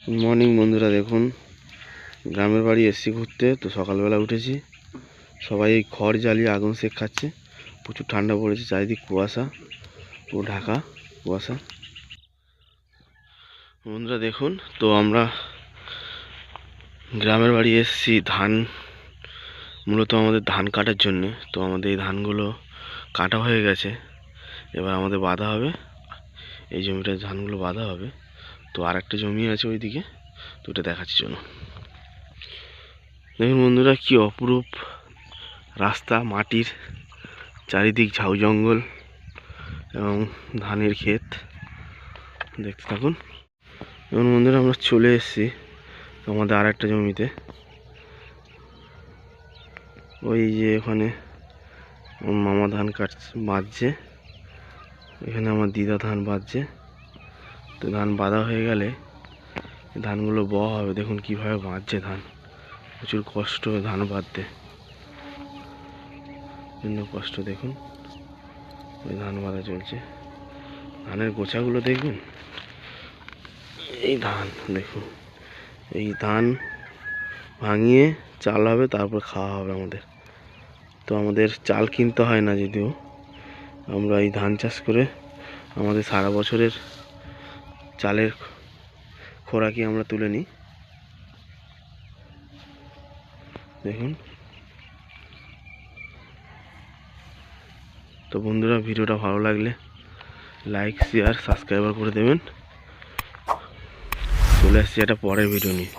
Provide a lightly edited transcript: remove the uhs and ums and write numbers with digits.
Good morning বন্ধুরা, দেখুন গ্রামের বাড়ি এসছি ঘুরতে। তো সকালবেলা উঠেছি, সবাই খড় জ্বালিয়ে আগুন সেক খাচ্ছে। প্রচুর ঠান্ডা পড়েছে, চারিদিক কুয়াশা, ও ঢাকা কুয়াশা। বন্ধুরা দেখুন, তো আমরা গ্রামের বাড়ি এসছি ধান, মূলত আমাদের ধান কাটার জন্যে। তো আমাদের এই ধানগুলো কাটা হয়ে গেছে, এবার আমাদের বাঁধা হবে। এই জমিটার ধানগুলো বাঁধা হবে। তো আর একটা জমি আছে ওইদিকে, তো ওটা দেখাচ্ছি জন্য। দেখুন বন্ধুরা, কি অপরূপ রাস্তা, মাটির চারিদিক ঝাউ জঙ্গল এবং ধানের ক্ষেত, দেখতে থাকুন। এবং বন্ধুরা, আমরা চলে এসেছি আমাদের আর একটা জমিতে। ওই যে ওখানে আমার মামা ধান বাঁধছে, এখানে আমার দিদা ধান বাঁধছে। তো ধান বাঁধা হয়ে গেলে ধানগুলো বওয়া হবে। দেখুন কিভাবে বাঁধছে ধান, প্রচুর কষ্ট ধান বাঁধতে, বিভিন্ন কষ্ট। দেখুন ওই ধান বাঁধা চলছে, ধানের গোছাগুলো দেখবেন। এই ধান দেখুন, এই ধান ভাঙিয়ে চাল হবে, তারপর খাওয়া হবে আমাদের। তো আমাদের চাল কিনতে হয় না, যদিও আমরা এই ধান চাষ করে আমাদের সারা বছরের চালের খোরাকি আমরা তুলে নিই। দেখুন। তো বন্ধুরা, ভিডিওটা ভালো লাগলে লাইক, শেয়ার, সাবস্ক্রাইব করে দেবেন। চলে আসছি একটা পরের ভিডিও নিয়ে।